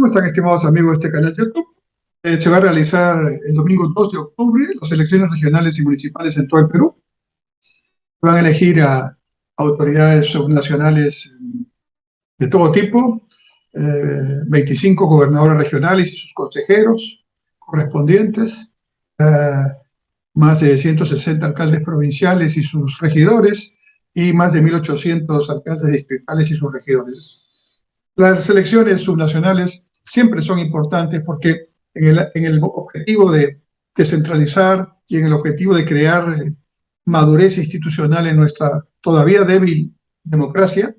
¿Cómo están, estimados amigos de este canal de YouTube? Se va a realizar el domingo 2 de octubre las elecciones regionales y municipales en todo el Perú. Van a elegir a autoridades subnacionales de todo tipo, 25 gobernadores regionales y sus consejeros correspondientes, eh, más de 160 alcaldes provinciales y sus regidores, y más de 1.800 alcaldes distritales y sus regidores. Las elecciones subnacionales siempre son importantes porque en el objetivo de descentralizar y en el objetivo de crear madurez institucional en nuestra todavía débil democracia,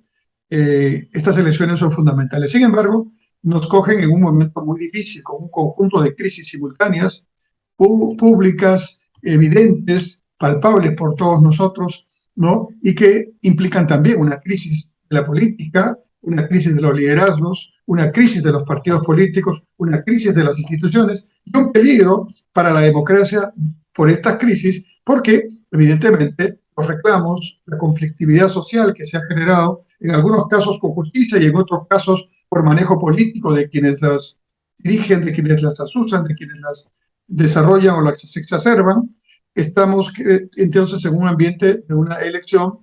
estas elecciones son fundamentales. Sin embargo, nos cogen en un momento muy difícil, con un conjunto de crisis simultáneas, públicas, evidentes, palpables por todos nosotros, ¿no? Y que implican también una crisis de la política, una crisis de los liderazgos, una crisis de los partidos políticos, una crisis de las instituciones y un peligro para la democracia por estas crisis, porque evidentemente los reclamos, la conflictividad social que se ha generado, en algunos casos con justicia y en otros casos por manejo político de quienes las dirigen, de quienes las asusan, de quienes las desarrollan o las exacerban. Estamos entonces en un ambiente de una elección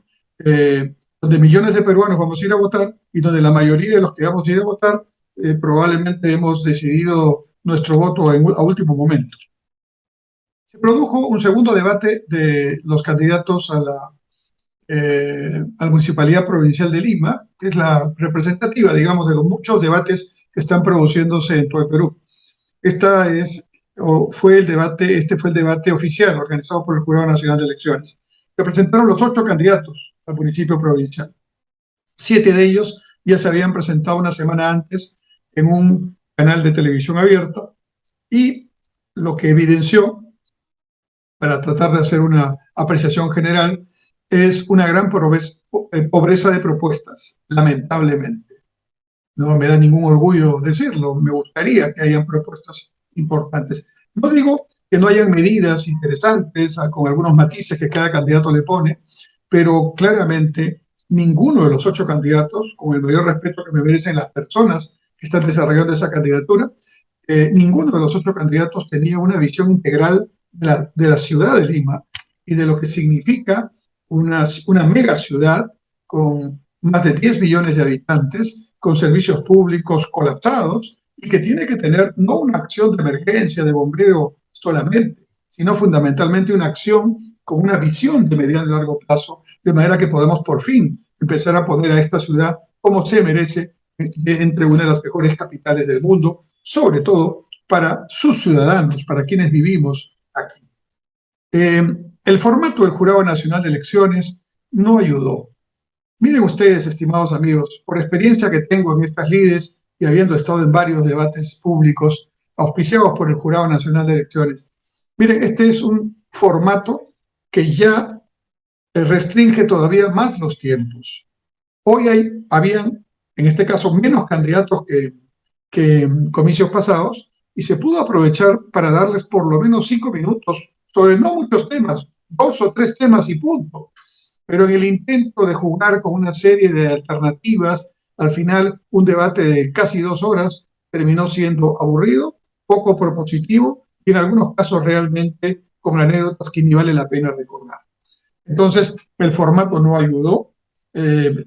donde millones de peruanos vamos a ir a votar y donde la mayoría de los que vamos a ir a votar probablemente hemos decidido nuestro voto a último momento. Se produjo un segundo debate de los candidatos a la Municipalidad Provincial de Lima, que es la representativa, digamos, de los muchos debates que están produciéndose en todo el Perú. Este fue el debate oficial organizado por el Jurado Nacional de Elecciones. Se presentaron los 8 candidatos al municipio provincial. 7 de ellos ya se habían presentado una semana antes en un canal de televisión abierta y lo que evidenció, para tratar de hacer una apreciación general, es una gran pobreza de propuestas, lamentablemente. No me da ningún orgullo decirlo, me gustaría que hayan propuestas importantes. No digo que no hayan medidas interesantes, con algunos matices que cada candidato le pone, pero claramente ninguno de los 8 candidatos, con el mayor respeto que me merecen las personas que están desarrollando esa candidatura, ninguno de los 8 candidatos tenía una visión integral de la ciudad de Lima y de lo que significa una mega ciudad con más de 10 millones de habitantes, con servicios públicos colapsados y que tiene que tener no una acción de emergencia, de bombeo solamente, sino fundamentalmente una acción con una visión de mediano y largo plazo, de manera que podamos por fin empezar a poner a esta ciudad como se merece entre una de las mejores capitales del mundo, sobre todo para sus ciudadanos, para quienes vivimos aquí. El formato del Jurado Nacional de Elecciones no ayudó. Miren ustedes, estimados amigos, por experiencia que tengo en estas lides y habiendo estado en varios debates públicos auspiciados por el Jurado Nacional de Elecciones, miren, este es un formato que ya restringe todavía más los tiempos. Hoy habían, en este caso, menos candidatos que en comicios pasados, y se pudo aprovechar para darles por lo menos 5 minutos sobre no muchos temas, 2 o 3 temas y punto. Pero en el intento de jugar con una serie de alternativas, al final un debate de casi 2 horas terminó siendo aburrido, poco propositivo y en algunos casos realmente con anécdotas que ni vale la pena recordar. Entonces, el formato no ayudó.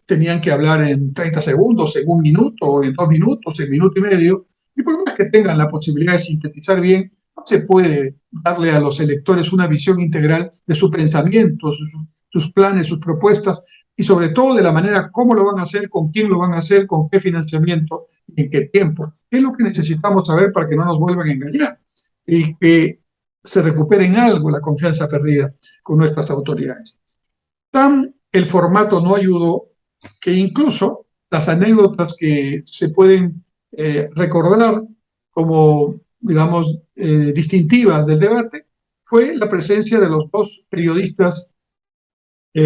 Tenían que hablar en 30 segundos, en 1 minuto, en 2 minutos, en minuto y medio. Y por más que tengan la posibilidad de sintetizar bien, no se puede darle a los electores una visión integral de su pensamiento, sus planes, sus propuestas y sobre todo de la manera cómo lo van a hacer, con quién lo van a hacer, con qué financiamiento y en qué tiempo. ¿Qué es lo que necesitamos saber para que no nos vuelvan a engañar y que se recupere en algo la confianza perdida con nuestras autoridades? El formato no ayudó que incluso las anécdotas que se pueden recordar como, digamos, distintivas del debate fue la presencia de los 2 periodistas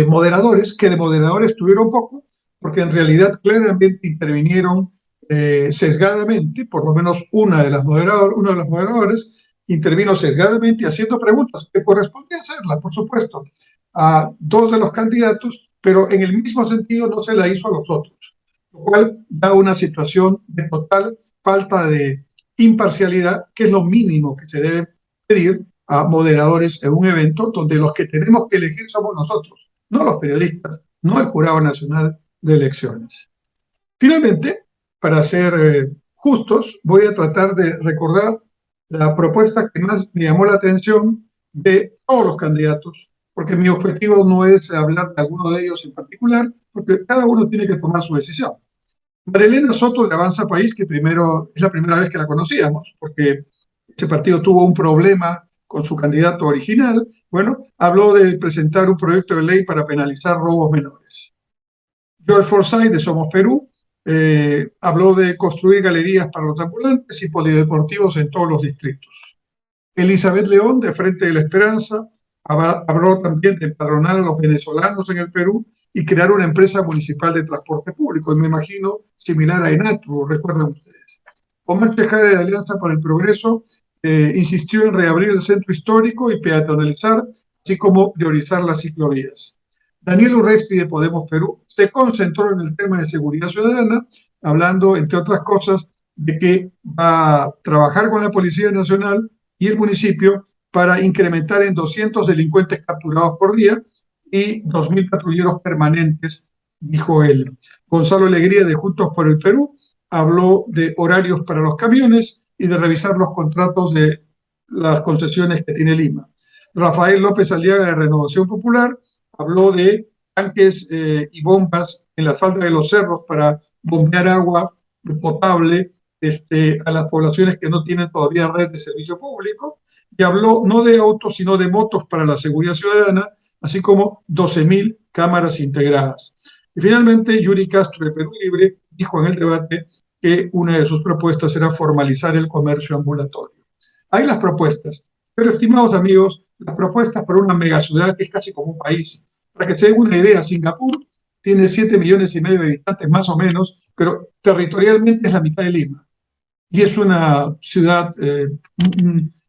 moderadores, que de moderadores tuvieron poco, porque en realidad claramente intervinieron sesgadamente, por lo menos uno de los moderadores intervino sesgadamente haciendo preguntas que correspondía hacerlas, por supuesto, a 2 de los candidatos, pero en el mismo sentido no se la hizo a los otros, lo lo cual da una situación de total falta de imparcialidad, que es lo mínimo que se debe pedir a moderadores en un evento donde los que tenemos que elegir somos nosotros, no los periodistas, no el Jurado Nacional de Elecciones. Finalmente, para ser justos, voy a tratar de recordar la propuesta que más me llamó la atención de todos los candidatos, porque mi objetivo no es hablar de alguno de ellos en particular, porque cada uno tiene que tomar su decisión. Marilena Soto de Avanza País, que primero es la primera vez que la conocíamos, porque ese partido tuvo un problema con su candidato original, bueno, habló de presentar un proyecto de ley para penalizar robos menores. George Forsyth de Somos Perú habló de construir galerías para los ambulantes y polideportivos en todos los distritos. Elizabeth León de Frente de la Esperanza habló también de empadronar a los venezolanos en el Perú y crear una empresa municipal de transporte público, y me imagino similar a Enatu, recuerdan ustedes. Omar Tejada de Alianza para el Progreso insistió en reabrir el centro histórico y peatonalizar, así como priorizar las ciclovías. Daniel Urresti de Podemos Perú se concentró en el tema de seguridad ciudadana, hablando, entre otras cosas, de que va a trabajar con la Policía Nacional y el municipio para incrementar en 200 delincuentes capturados por día y 2.000 patrulleros permanentes, dijo él. Gonzalo Alegría de Juntos por el Perú habló de horarios para los camiones y de revisar los contratos de las concesiones que tiene Lima. Rafael López Aliaga de Renovación Popular habló de tanques y bombas en la falda de los cerros para bombear agua potable a las poblaciones que no tienen todavía red de servicio público, y habló no de autos, sino de motos para la seguridad ciudadana, así como 12.000 cámaras integradas. Y finalmente, Yuri Castro de Perú Libre dijo en el debate que una de sus propuestas era formalizar el comercio ambulatorio. Hay las propuestas, pero estimados amigos, las propuestas para una megaciudad que es casi como un país. Para que se den una idea, Singapur tiene 7,5 millones de habitantes más o menos, pero territorialmente es la mitad de Lima. Y es una ciudad,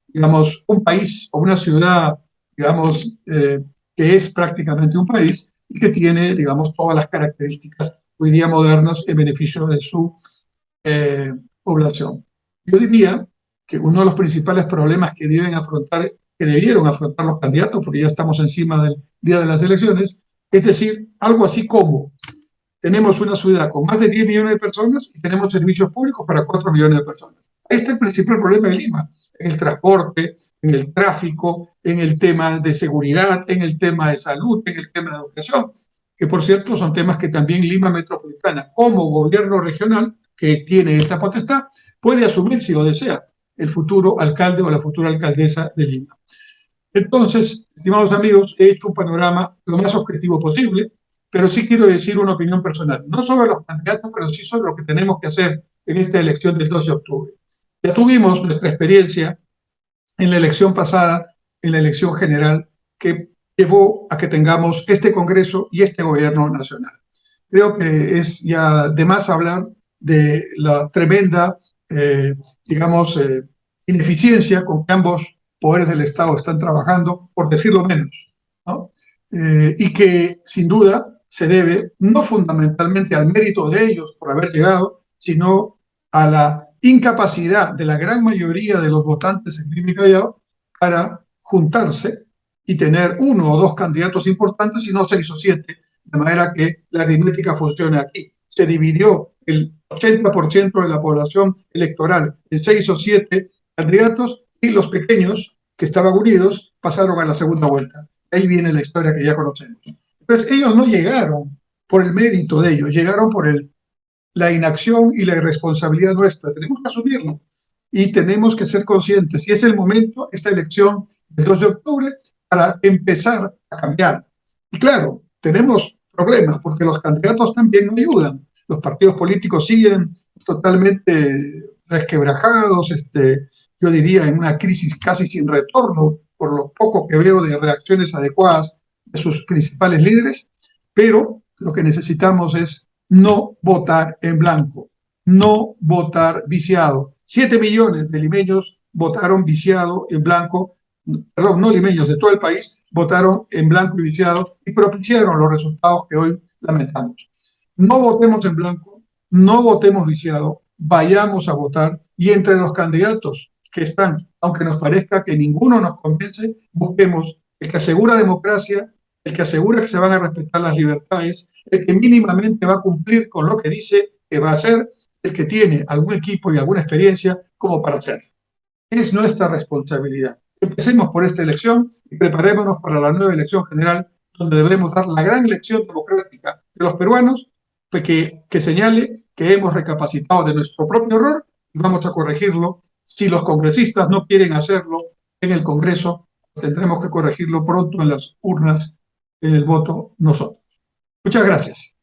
digamos, un país o una ciudad, digamos, que es prácticamente un país y que tiene, digamos, todas las características hoy día modernas en beneficio de su población. Yo diría que uno de los principales problemas que debieron afrontar los candidatos, porque ya estamos encima del día de las elecciones, es decir, algo así como tenemos una ciudad con más de 10 millones de personas y tenemos servicios públicos para 4 millones de personas. Este es el principal problema de Lima, en el transporte, en el tráfico, en el tema de seguridad, en el tema de salud, en el tema de educación, que por cierto son temas que también Lima Metropolitana, como gobierno regional, que tiene esa potestad, puede asumir si lo desea el futuro alcalde o la futura alcaldesa de Lima. Entonces, estimados amigos, he hecho un panorama lo más objetivo posible, pero sí quiero decir una opinión personal, no sobre los candidatos, pero sí sobre lo que tenemos que hacer en esta elección del 2 de octubre. Ya tuvimos nuestra experiencia en la elección pasada, en la elección general, que llevó a que tengamos este Congreso y este gobierno nacional. Creo que es ya de más hablar de la tremenda, digamos, ineficiencia con que ambos poderes del Estado están trabajando, por decirlo menos, ¿no? Y que sin duda se debe no fundamentalmente al mérito de ellos por haber llegado, sino a la incapacidad de la gran mayoría de los votantes en Lima y Callao para juntarse y tener uno o dos candidatos importantes y no 6 o 7, de manera que la aritmética funcione aquí. Se dividió el 80% de la población electoral en 6 o 7 candidatos y los pequeños que estaban unidos pasaron a la segunda vuelta. Ahí viene la historia que ya conocemos. Entonces, ellos no llegaron por el mérito de ellos, llegaron por la inacción y la irresponsabilidad nuestra. Tenemos que asumirlo y tenemos que ser conscientes. Y es el momento, esta elección del 2 de octubre, para empezar a cambiar. Y claro, tenemos problemas porque los candidatos también no ayudan. Los partidos políticos siguen totalmente resquebrajados, yo diría en una crisis casi sin retorno, por lo poco que veo de reacciones adecuadas de sus principales líderes, pero lo que necesitamos es no votar en blanco, no votar viciado. 7 millones de limeños votaron viciado en blanco, perdón, no limeños, de todo el país, votaron en blanco y viciado y propiciaron los resultados que hoy lamentamos. No votemos en blanco, no votemos viciado, vayamos a votar y entre los candidatos que están, aunque nos parezca que ninguno nos convence, busquemos el que asegura democracia, el que asegura que se van a respetar las libertades, el que mínimamente va a cumplir con lo que dice que va a hacer, el que tiene algún equipo y alguna experiencia como para hacerlo. Es nuestra responsabilidad. Empecemos por esta elección y preparémonos para la nueva elección general, donde debemos dar la gran lección democrática de los peruanos, que señale que hemos recapacitado de nuestro propio error y vamos a corregirlo. Si los congresistas no quieren hacerlo en el Congreso, tendremos que corregirlo pronto en las urnas, en el voto nosotros. Muchas gracias.